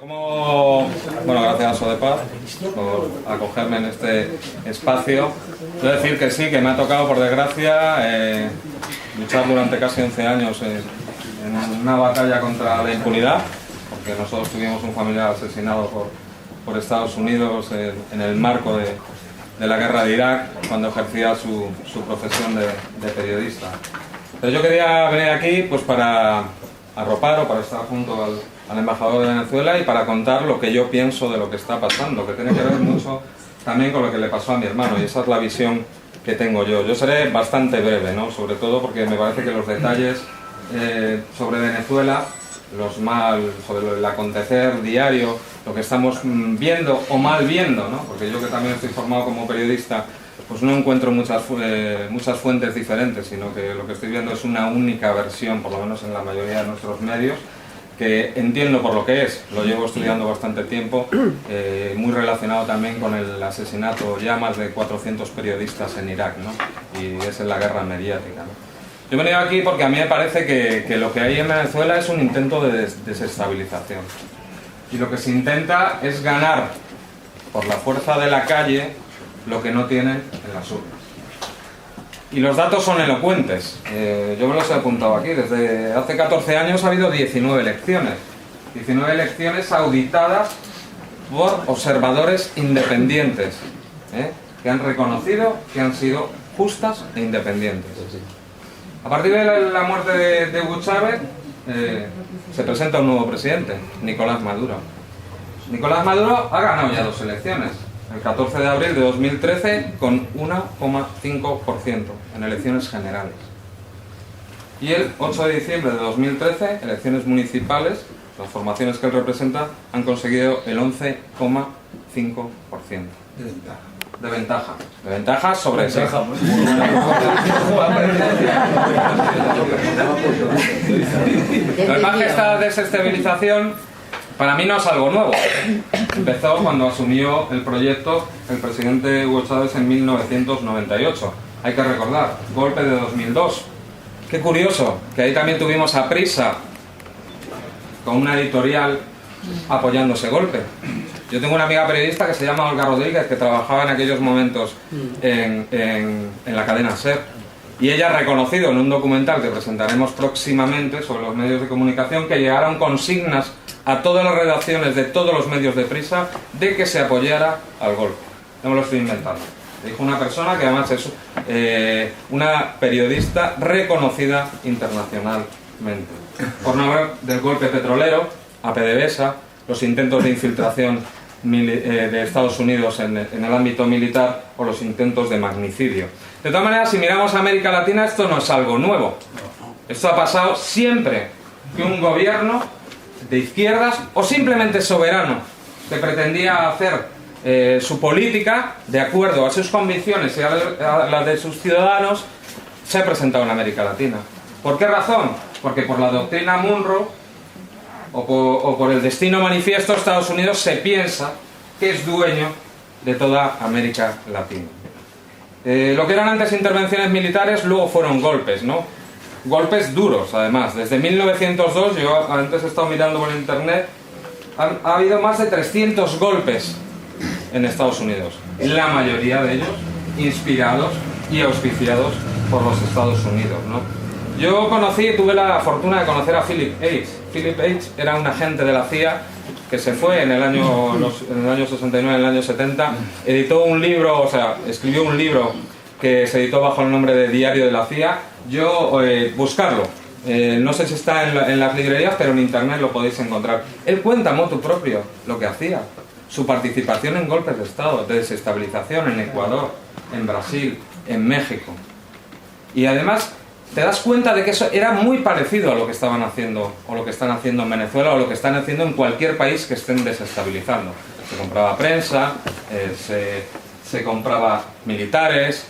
Bueno, gracias a Sodepaz por acogerme en este espacio. Quiero decir que sí, que me ha tocado, por desgracia, luchar durante casi 11 años en una batalla contra la impunidad, porque nosotros tuvimos un familiar asesinado por Estados Unidos en el marco de la guerra de Irak, cuando ejercía su profesión de periodista. Pero yo quería venir aquí pues para arropar o para estar junto al embajador de Venezuela y para contar lo que yo pienso de lo que está pasando, que tiene que ver mucho también con lo que le pasó a mi hermano, y esa es la visión que tengo yo. Yo seré bastante breve, ¿no? Sobre todo porque me parece que los detalles sobre Venezuela, sobre el acontecer diario, lo que estamos viendo o mal viendo, ¿no? Porque yo, que también estoy formado como periodista, pues no encuentro muchas fuentes diferentes, sino que lo que estoy viendo es una única versión, por lo menos en la mayoría de nuestros medios, que entiendo por lo que es, lo llevo estudiando bastante tiempo, muy relacionado también con el asesinato ya más de 400 periodistas en Irak, ¿no? Y es en la guerra mediática, ¿no? Yo he venido aquí porque a mí me parece que lo que hay en Venezuela es un intento de desestabilización. Y lo que se intenta es ganar por la fuerza de la calle lo que no tienen en las urnas. Y los datos son elocuentes. Yo me los he apuntado aquí. Desde hace 14 años ha habido 19 elecciones. 19 elecciones auditadas por observadores independientes, que han reconocido que han sido justas e independientes. A partir de la muerte de Hugo Chávez, se presenta un nuevo presidente, Nicolás Maduro. Nicolás Maduro ha ganado ya 2 elecciones. El 14 de abril de 2013 con 1,5% en elecciones generales. Y el 8 de diciembre de 2013, elecciones municipales, las formaciones que él representa han conseguido el 11,5% de ventaja. De ventaja sobre ese. Además, que esta desestabilización para mí no es algo nuevo. Empezó cuando asumió el proyecto el presidente Hugo Chávez en 1998. Hay que recordar, golpe de 2002. Qué curioso, que ahí también tuvimos a Prisa con una editorial apoyando ese golpe. Yo tengo una amiga periodista que se llama Olga Rodríguez, que trabajaba en aquellos momentos en la cadena SER. Y ella ha reconocido en un documental que presentaremos próximamente sobre los medios de comunicación que llegaron consignas a todas las redacciones de todos los medios de Prisa de que se apoyara al golpe. No me lo estoy inventando. Dijo una persona que además es una periodista reconocida internacionalmente. Por no hablar del golpe petrolero, a PDVSA, los intentos de infiltración de Estados Unidos en el ámbito militar o los intentos de magnicidio. De todas maneras, si miramos a América Latina, esto no es algo nuevo. Esto ha pasado siempre que un gobierno de izquierdas o simplemente soberano que pretendía hacer su política de acuerdo a sus convicciones y a las de sus ciudadanos se ha presentado en América Latina. ¿Por qué razón? Porque por la doctrina Monroe o por el destino manifiesto, Estados Unidos se piensa que es dueño de toda América Latina. Lo que eran antes intervenciones militares, luego fueron golpes, ¿no? Golpes duros, además. Desde 1902, yo antes he estado mirando por internet, ha habido más de 300 golpes en Estados Unidos. La mayoría de ellos inspirados y auspiciados por los Estados Unidos, ¿no? Yo tuve la fortuna de conocer a Philip H. Philip H. era un agente de la CIA que se fue en el año 69, en el año 70, editó un libro, escribió un libro que se editó bajo el nombre de Diario de la CIA. Buscarlo, no sé si está en las librerías, pero en internet lo podéis encontrar. Él cuenta motu propio lo que hacía, su participación en golpes de Estado, de desestabilización en Ecuador, en Brasil, en México. Y además te das cuenta de que eso era muy parecido a lo que estaban haciendo o lo que están haciendo en Venezuela o lo que están haciendo en cualquier país que estén desestabilizando. Se compraba prensa, se compraba militares,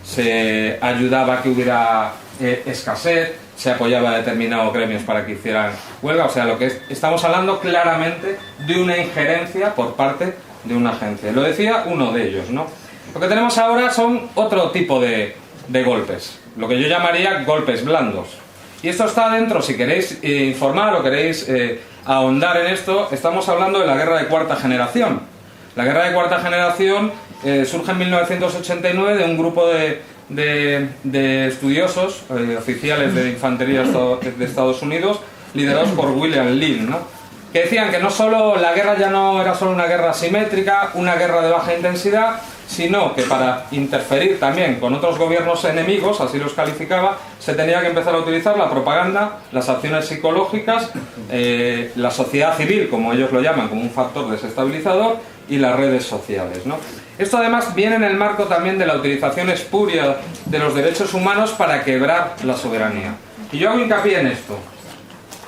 se ayudaba a que hubiera escasez, se apoyaba a determinados gremios para que hicieran huelga. O sea, estamos hablando claramente de una injerencia por parte de una agencia. Lo decía uno de ellos, ¿no? Lo que tenemos ahora son otro tipo de golpes, lo que yo llamaría golpes blandos. Y esto está dentro, si queréis informar o queréis ahondar en esto, estamos hablando de la guerra de cuarta generación. La guerra de cuarta generación surge en 1989 de un grupo de estudiosos, oficiales de infantería de Estados Unidos, liderados por William Lynn, ¿no? Que decían que no solo la guerra ya no era solo una guerra asimétrica, una guerra de baja intensidad, sino que para interferir también con otros gobiernos enemigos, así los calificaba, se tenía que empezar a utilizar la propaganda, las acciones psicológicas, la sociedad civil, como ellos lo llaman, como un factor desestabilizador, y las redes sociales, ¿no? Esto además viene en el marco también de la utilización espuria de los derechos humanos para quebrar la soberanía. Y yo hago hincapié en esto: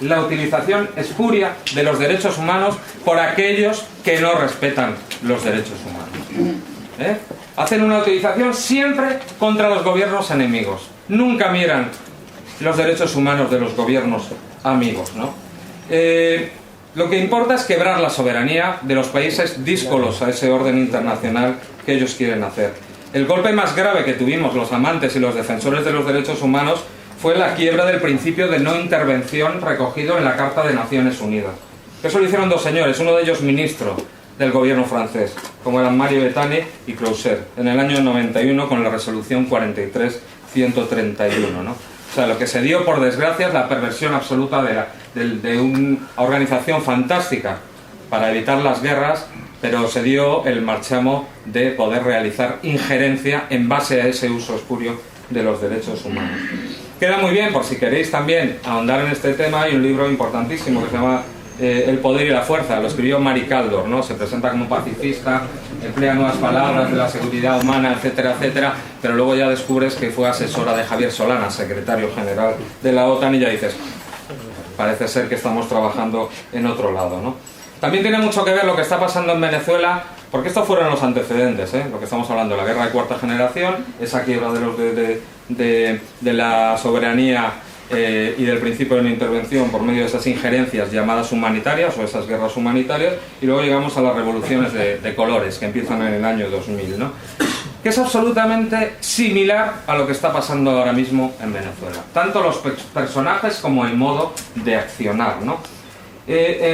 la utilización espuria de los derechos humanos por aquellos que no respetan los derechos humanos. Hacen una utilización siempre contra los gobiernos enemigos. Nunca miran los derechos humanos de los gobiernos amigos, ¿no? Lo que importa es quebrar la soberanía de los países díscolos a ese orden internacional que ellos quieren hacer. El golpe más grave que tuvimos los amantes y los defensores de los derechos humanos fue la quiebra del principio de no intervención recogido en la Carta de Naciones Unidas. Eso lo hicieron dos señores, uno de ellos ministro del gobierno francés, como eran Mario Bettany y Clouset, en el año 91 con la resolución 43-131, ¿no? O sea, lo que se dio, por desgracia, es la perversión absoluta de una organización fantástica para evitar las guerras, pero se dio el marchamo de poder realizar injerencia en base a ese uso espurio de los derechos humanos. Queda muy bien, por si queréis también ahondar en este tema, hay un libro importantísimo que se llama El poder y la fuerza, lo escribió Mary Kaldor, ¿no? Se presenta como pacifista, emplea nuevas palabras de la seguridad humana, etcétera, etcétera, pero luego ya descubres que fue asesora de Javier Solana, secretario general de la OTAN, y ya dices, parece ser que estamos trabajando en otro lado, ¿no? También tiene mucho que ver lo que está pasando en Venezuela, porque estos fueron los antecedentes, lo que estamos hablando, la guerra de cuarta generación, esa quiebra de la soberanía y del principio de no intervención por medio de esas injerencias llamadas humanitarias o esas guerras humanitarias, y luego llegamos a las revoluciones de colores que empiezan en el año 2000, ¿no? Que es absolutamente similar a lo que está pasando ahora mismo en Venezuela, tanto los personajes como el modo de accionar, ¿no?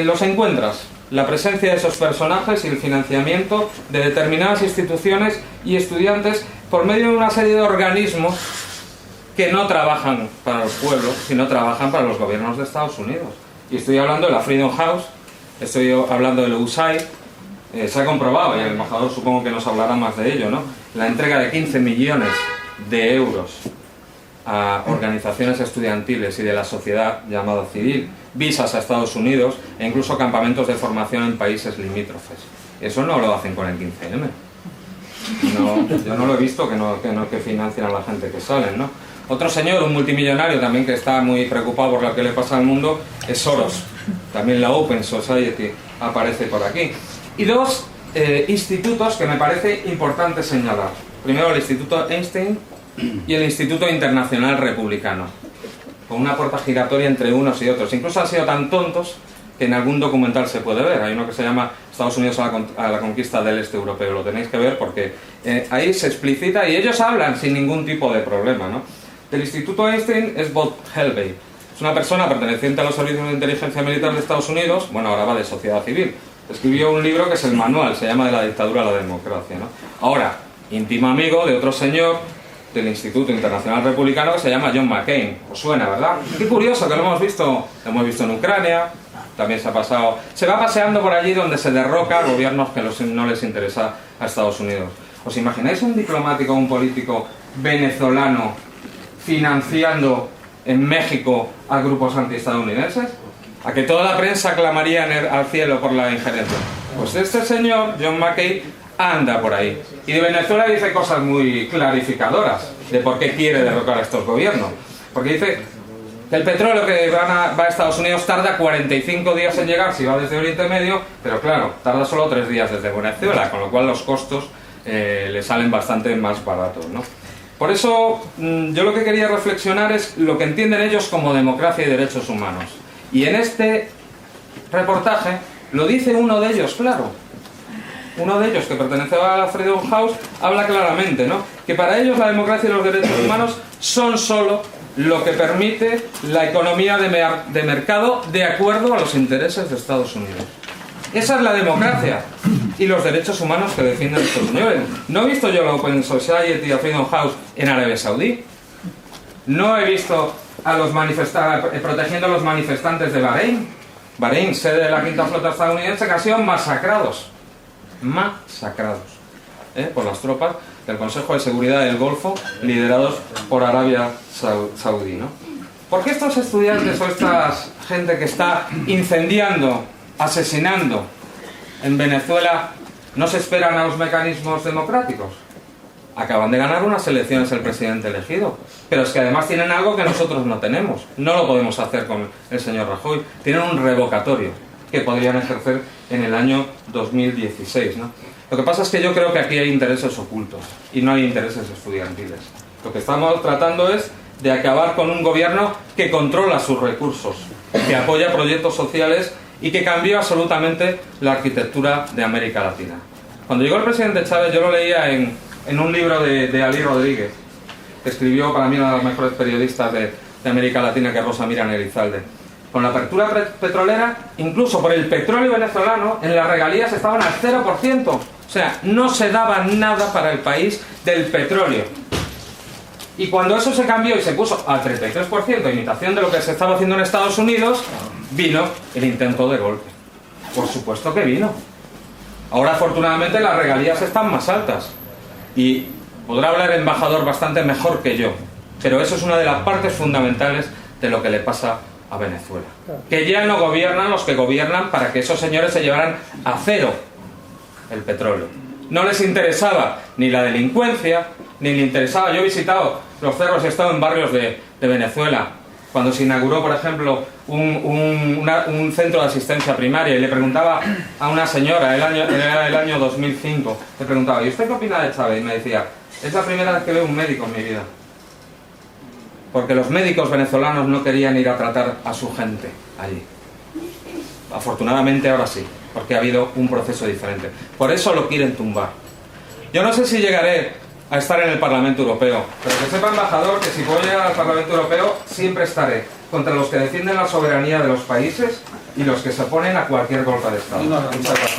Los encuentras, la presencia de esos personajes y el financiamiento de determinadas instituciones y estudiantes por medio de una serie de organismos que no trabajan para el pueblo, sino trabajan para los gobiernos de Estados Unidos. Y estoy hablando de la Freedom House, estoy hablando del USAID, se ha comprobado, y el embajador supongo que nos hablará más de ello, ¿no? La entrega de 15 millones de euros a organizaciones estudiantiles y de la sociedad llamada civil, visas a Estados Unidos e incluso campamentos de formación en países limítrofes. Eso no lo hacen con el 15M. No, yo no lo he visto que financien a la gente que salen, ¿no? Otro señor, un multimillonario también que está muy preocupado por lo que le pasa al mundo, es Soros. También la Open Society aparece por aquí. Y dos institutos que me parece importante señalar. Primero el Instituto Einstein y el Instituto Internacional Republicano, con una puerta giratoria entre unos y otros. Incluso han sido tan tontos que en algún documental se puede ver. Hay uno que se llama Estados Unidos a la conquista del este europeo. Lo tenéis que ver porque ahí se explicita y ellos hablan sin ningún tipo de problema, ¿no? Del Instituto Einstein es Bob Helvey. Es una persona perteneciente a los servicios de inteligencia militar de Estados Unidos, bueno, ahora va de sociedad civil. Escribió un libro que es el manual, se llama De la dictadura a la democracia, ¿no? Ahora, íntimo amigo de otro señor del Instituto Internacional Republicano que se llama John McCain. ¿Os suena, verdad? Qué curioso que lo hemos visto en Ucrania, también se va paseando por allí donde se derroca gobiernos que no les interesa a Estados Unidos. ¿Os imagináis un diplomático o un político venezolano financiando en México a grupos antiestadounidenses? ¿A que toda la prensa clamaría al cielo por la injerencia? Pues este señor, John McCain, anda por ahí. Y de Venezuela dice cosas muy clarificadoras de por qué quiere derrocar a estos gobiernos. Porque dice que el petróleo que va a Estados Unidos tarda 45 días en llegar si va desde Oriente Medio, pero claro, tarda solo 3 días desde Venezuela, con lo cual los costos le salen bastante más baratos, ¿no? Por eso yo lo que quería reflexionar es lo que entienden ellos como democracia y derechos humanos. Y en este reportaje lo dice uno de ellos, claro. Uno de ellos, que pertenece a la Freedom House, habla claramente, ¿no? Que para ellos la democracia y los derechos humanos son solo lo que permite la economía de mercado de acuerdo a los intereses de Estados Unidos. Esa es la democracia y los derechos humanos que defienden Estados Unidos. No he visto yo la Open Society y a Freedom House en Arabia Saudí. No he visto a los protegiendo a los manifestantes de Bahrein. Bahrein, sede de la quinta flota estadounidense, que han sido masacrados por las tropas del Consejo de Seguridad del Golfo, liderados por Arabia Saudí, ¿no? ¿Por qué estos estudiantes o esta gente que está incendiando, asesinando en Venezuela no se esperan a los mecanismos democráticos? Acaban de ganar unas elecciones el presidente elegido, pero es que además tienen algo que nosotros no tenemos. No lo podemos hacer con el señor Rajoy. Tienen un revocatorio que podrían ejercer en el año 2016, ¿no? Lo que pasa es que yo creo que aquí hay intereses ocultos y no hay intereses estudiantiles. Lo que estamos tratando es de acabar con un gobierno que controla sus recursos, que apoya proyectos sociales y que cambió absolutamente la arquitectura de América Latina. Cuando llegó el presidente Chávez, yo lo leía en un libro de Ali Rodríguez, que escribió para mí una de las mejores periodistas de América Latina, que es Rosa Miriam Elizalde. Con la apertura petrolera, incluso por el petróleo venezolano, en las regalías estaban al 0%. O sea, no se daba nada para el país del petróleo. Y cuando eso se cambió y se puso al 33%, imitación de lo que se estaba haciendo en Estados Unidos, vino el intento de golpe. Por supuesto que vino. Ahora, afortunadamente, las regalías están más altas. Y podrá hablar el embajador bastante mejor que yo. Pero eso es una de las partes fundamentales de lo que le pasa a Venezuela. Que ya no gobiernan los que gobiernan para que esos señores se llevaran a cero el petróleo. No les interesaba ni la delincuencia, ni le interesaba. Yo he visitado los cerros, he estado en barrios de Venezuela, cuando se inauguró, por ejemplo, un centro de asistencia primaria, y le preguntaba a una señora, era el año 2005, le preguntaba, ¿y usted qué opina de Chávez? Y me decía, es la primera vez que veo un médico en mi vida. Porque los médicos venezolanos no querían ir a tratar a su gente allí. Afortunadamente ahora sí, porque ha habido un proceso diferente. Por eso lo quieren tumbar. Yo no sé si llegaré a estar en el Parlamento Europeo, pero que sepa, embajador, que si puedo llegar al Parlamento Europeo, siempre estaré contra los que defienden la soberanía de los países y los que se oponen a cualquier golpe de Estado. Muchas gracias.